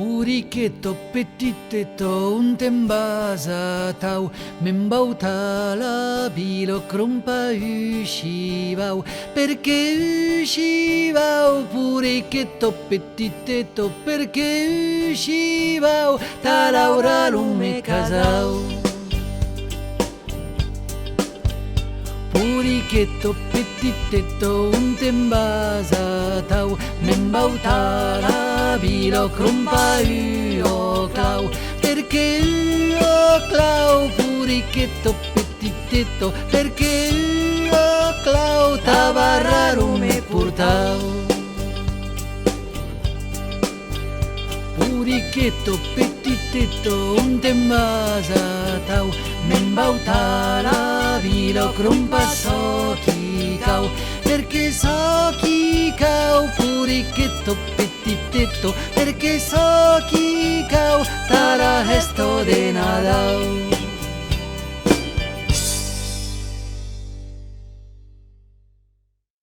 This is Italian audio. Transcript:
Purichetto pettitetto un tembasa tau membauta la bilo crumpa uscivau perché uscivau purichetto pettitetto perché uscivau ta laura lume casau Purichetto pettitetto un tembasa tau membauta la bilo crumpa o clau perché o clau purichetto pettitetto perché o clau tavarra lume purtau Purichetto pettitetto un tembasa tau membauta la bilo crumpa sochi cau perché sochi cau purichetto pettitetto perché sochi cau tara esto de nadau